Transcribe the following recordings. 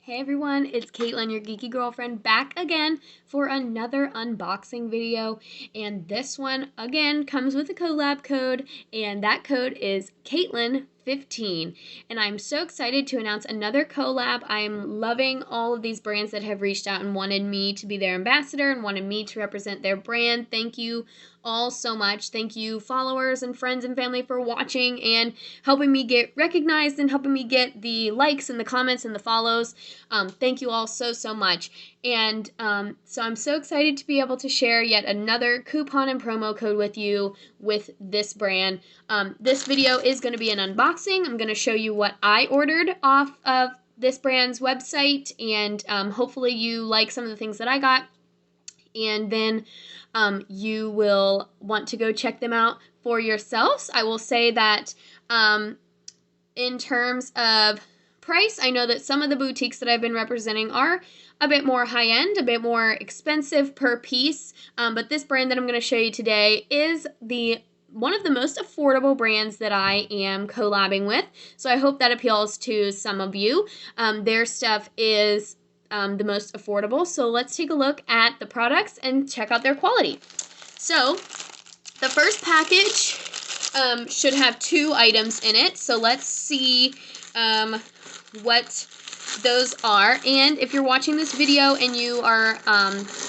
Hey everyone, it's Caitlin, your geeky girlfriend, back again for another unboxing video. And this one, again, comes with a collab code, and that code is Caitlin15. And I'm so excited to announce another collab. I'm loving all of these brands that have reached out and wanted me to be their ambassador and wanted me to represent their brand. Thank you all so much. Thank you, followers and friends and family, for watching and helping me get recognized and helping me get the likes and the comments and the follows. Thank you all so much. And so I'm so excited to be able to share yet another coupon and promo code with you with this brand. This video is going to be an unboxing. I'm going to show you what I ordered off of this brand's website, and hopefully you like some of the things that I got. And then you will want to go check them out for yourselves. I will say that in terms of price, I know that some of the boutiques that I've been representing are a bit more high-end, a bit more expensive per piece, but this brand that I'm going to show you today is one of the most affordable brands that I am collabing with, so I hope that appeals to some of you. Their stuff is the most affordable, so let's take a look at the products and check out their quality. So the first package should have 2 items in it, so let's see what those are. And if you're watching this video and you are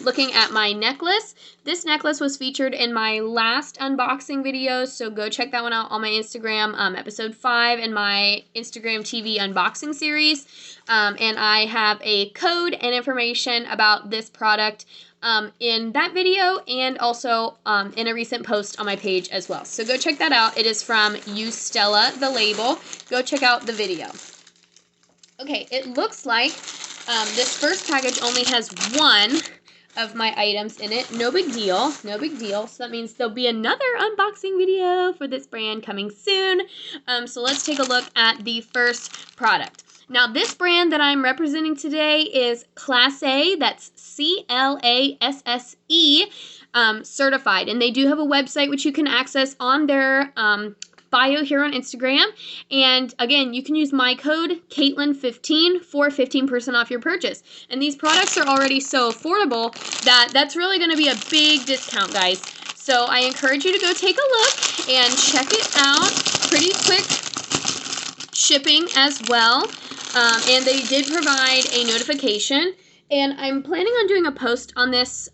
looking at my necklace, this necklace was featured in my last unboxing video, so go check that one out on my Instagram, episode 5 in my Instagram TV unboxing series. And I have a code and information about this product in that video, and also in a recent post on my page as well. So go check that out. It is from Ustella, the label. Go check out the video. Okay, it looks like this first package only has 1 of my items in it. No big deal, no big deal. So that means there'll be another unboxing video for this brand coming soon. So let's take a look at the first product. Now, this brand that I'm representing today is Classe, that's C-L-A-S-S-E, certified. And they do have a website which you can access on their bio here on Instagram. And again, you can use my code Caitlin15 for 15% off your purchase. And these products are already so affordable that that's really going to be a big discount, guys. So I encourage you to go take a look and check it out. Pretty quick shipping as well. And they did provide a notification. And I'm planning on doing a post on this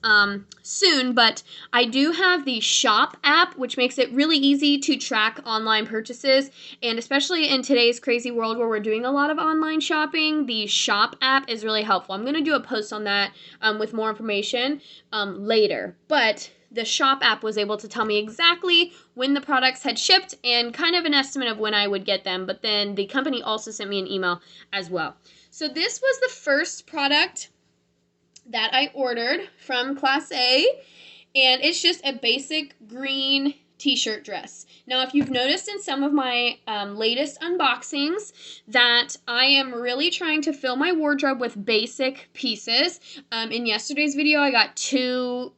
soon, but I do have the Shop app, which makes it really easy to track online purchases. And especially in today's crazy world where we're doing a lot of online shopping, the Shop app is really helpful. I'm going to do a post on that with more information later. But the Shop app was able to tell me exactly when the products had shipped and kind of an estimate of when I would get them. But then the company also sent me an email as well. So this was the first product that I ordered from Classe, and it's just a basic green t-shirt dress. Now, if you've noticed in some of my latest unboxings that I am really trying to fill my wardrobe with basic pieces. In yesterday's video, I got 2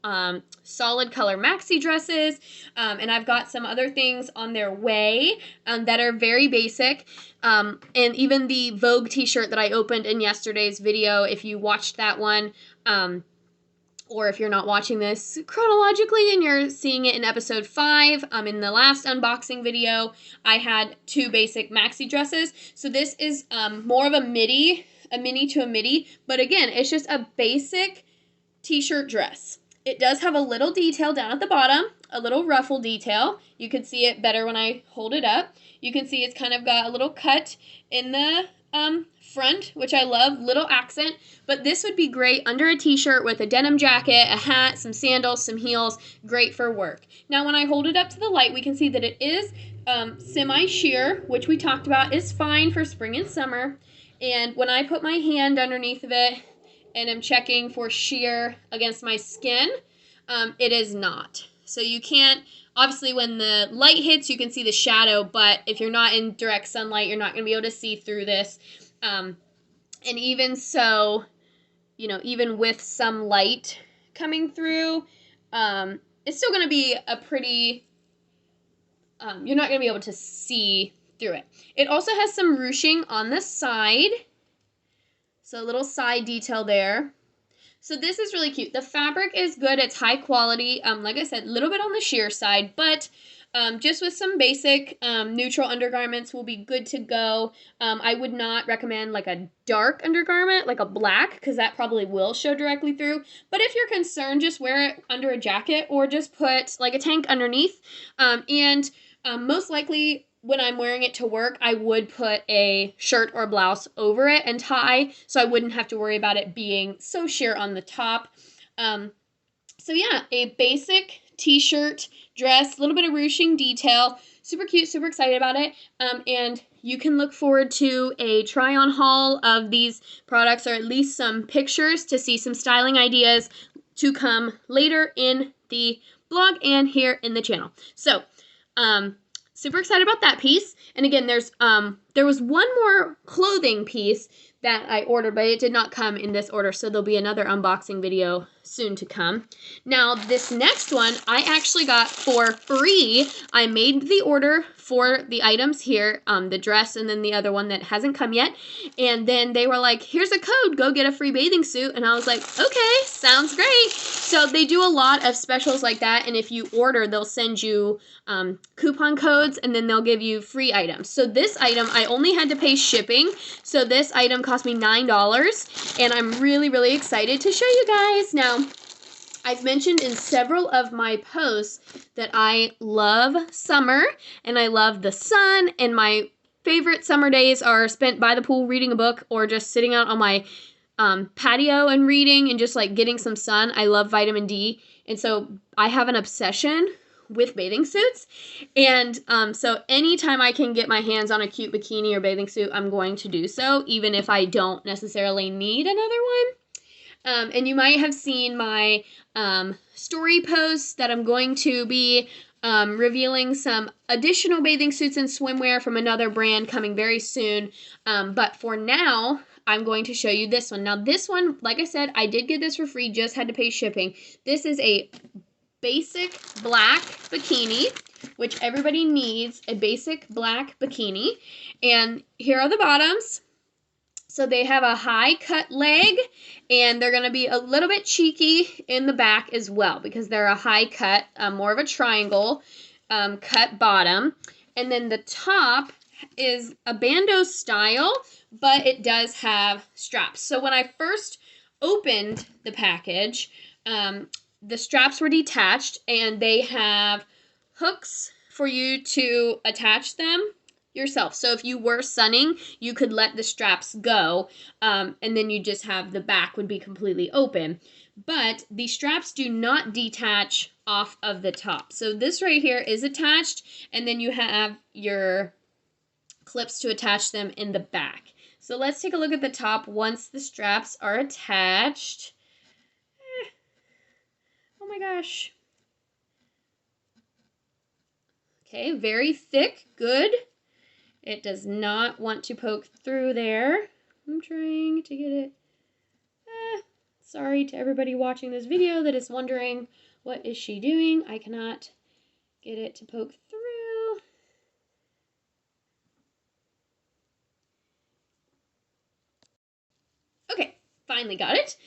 solid color maxi dresses, and I've got some other things on their way that are very basic. And even the Vogue t-shirt that I opened in yesterday's video, if you watched that one, or if you're not watching this chronologically and you're seeing it in episode 5, in the last unboxing video, I had 2 basic maxi dresses. So this is more of a mini to a midi, but again, it's just a basic t-shirt dress. It does have a little detail down at the bottom, a little ruffle detail. You can see it better when I hold it up. You can see it's kind of got a little cut in the front, which I love, little accent, but this would be great under a t-shirt with a denim jacket, a hat, some sandals, some heels, great for work. Now, when I hold it up to the light, we can see that it is semi-sheer, which we talked about is fine for spring and summer, and when I put my hand underneath of it and I'm checking for sheer against my skin, it is not. So you can't, obviously when the light hits, you can see the shadow, but if you're not in direct sunlight, you're not going to be able to see through this. And even so, you know, even with some light coming through, it's still going to be a pretty, you're not going to be able to see through it. It also has some ruching on the side. So a little side detail there. So this is really cute. The fabric is good. It's high quality. Like I said, a little bit on the sheer side, but just with some basic neutral undergarments will be good to go. I would not recommend like a dark undergarment, like a black, because that probably will show directly through. But if you're concerned, just wear it under a jacket or just put like a tank underneath. Most likely when I'm wearing it to work, I would put a shirt or blouse over it and tie, so I wouldn't have to worry about it being so sheer on the top. So yeah, a basic t-shirt dress, a little bit of ruching detail, super cute, super excited about it. And you can look forward to a try-on haul of these products, or at least some pictures to see some styling ideas to come later in the blog and here in the channel. So, super excited about that piece. And again, there was one more clothing piece that I ordered, but it did not come in this order, so there'll be another unboxing video soon to come. Now, this next one I actually got for free. I made the order for the items here, the dress and then the other one that hasn't come yet, and then they were like, here's a code, go get a free bathing suit, and I was like, okay, sounds great. So they do a lot of specials like that, and if you order, they'll send you coupon codes, and then they'll give you free items. So this item, I only had to pay shipping, so this item cost me $9, and I'm really, really excited to show you guys. Now, I've mentioned in several of my posts that I love summer, and I love the sun, and my favorite summer days are spent by the pool reading a book or just sitting out on my patio and reading and just like getting some sun. I love vitamin D, and so I have an obsession with bathing suits, and so anytime I can get my hands on a cute bikini or bathing suit, I'm going to do so, even if I don't necessarily need another one. And you might have seen my story posts that I'm going to be revealing some additional bathing suits and swimwear from another brand coming very soon. But for now, I'm going to show you this one. Now, this one, like I said, I did get this for free, just had to pay shipping. This is a basic black bikini, which everybody needs a basic black bikini. And here are the bottoms. So they have a high cut leg, and they're going to be a little bit cheeky in the back as well because they're a high cut, more of a triangle cut bottom. And then the top is a bandeau style, but it does have straps. So when I first opened the package, the straps were detached, and they have hooks for you to attach them yourself. So if you were sunning, you could let the straps go, and then you just have the back would be completely open. But the straps do not detach off of the top. So this right here is attached, and then you have your clips to attach them in the back. So let's take a look at the top once the straps are attached. Oh my gosh. Okay, very thick, good. It does not want to poke through there. I'm trying to get it. Sorry to everybody watching this video that is wondering, what is she doing? I cannot get it to poke through. Okay, finally got it.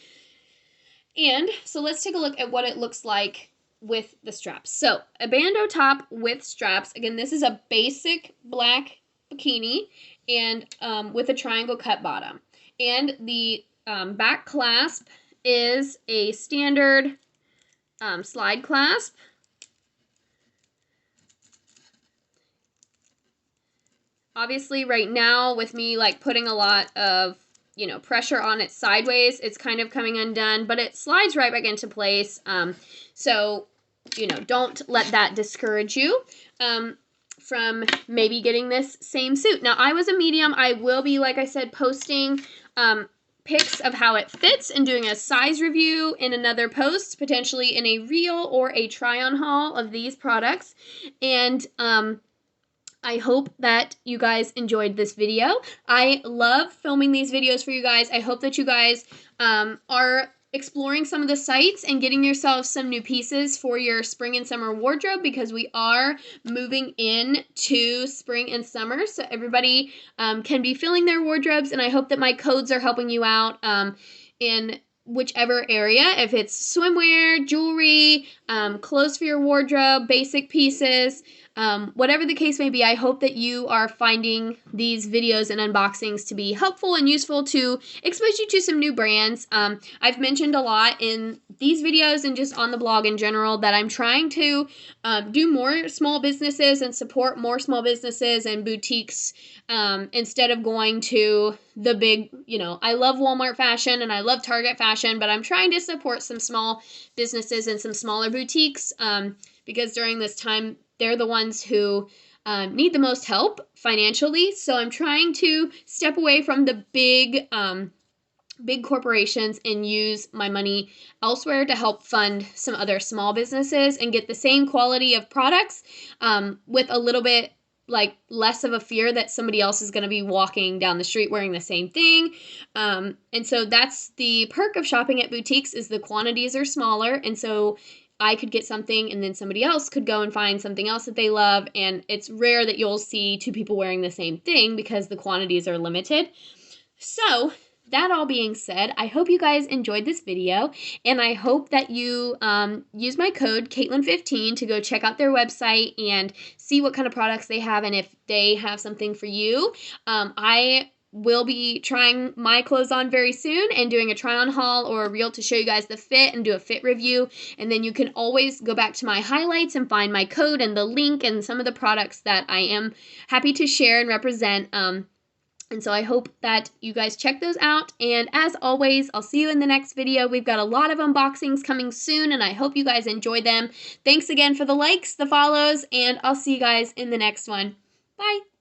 And so let's take a look at what it looks like with the straps. So a bandeau top with straps. Again, this is a basic black bikini and with a triangle cut bottom. And the back clasp is a standard slide clasp. Obviously right now with me like putting a lot of pressure on it sideways, it's kind of coming undone, but it slides right back into place. So don't let that discourage you from maybe getting this same suit. Now, I was a medium. I will be, like I said, posting pics of how it fits and doing a size review in another post, potentially in a reel or a try-on haul of these products. And I hope that you guys enjoyed this video. I love filming these videos for you guys. I hope that you guys are exploring some of the sites and getting yourself some new pieces for your spring and summer wardrobe, because we are moving into spring and summer, so everybody can be filling their wardrobes, and I hope that my codes are helping you out in whichever area, if it's swimwear, jewelry, clothes for your wardrobe, basic pieces, whatever the case may be. I hope that you are finding these videos and unboxings to be helpful and useful to expose you to some new brands. I've mentioned a lot in these videos and just on the blog in general that I'm trying to do more small businesses and support more small businesses and boutiques instead of going to the big, I love Walmart fashion and I love Target fashion, but I'm trying to support some small businesses and some smaller boutiques because during this time, they're the ones who need the most help financially. So I'm trying to step away from the big corporations and use my money elsewhere to help fund some other small businesses and get the same quality of products with a little bit less of a fear that somebody else is going to be walking down the street wearing the same thing. And so that's the perk of shopping at boutiques, is the quantities are smaller. And so I could get something and then somebody else could go and find something else that they love. And it's rare that you'll see two people wearing the same thing because the quantities are limited. So that all being said, I hope you guys enjoyed this video, and I hope that you use my code Caitlin15 to go check out their website and see what kind of products they have and if they have something for you. I will be trying my clothes on very soon and doing a try-on haul or a reel to show you guys the fit and do a fit review, and then you can always go back to my highlights and find my code and the link and some of the products that I am happy to share and represent. And so I hope that you guys check those out. And as always, I'll see you in the next video. We've got a lot of unboxings coming soon, and I hope you guys enjoy them. Thanks again for the likes, the follows, and I'll see you guys in the next one. Bye.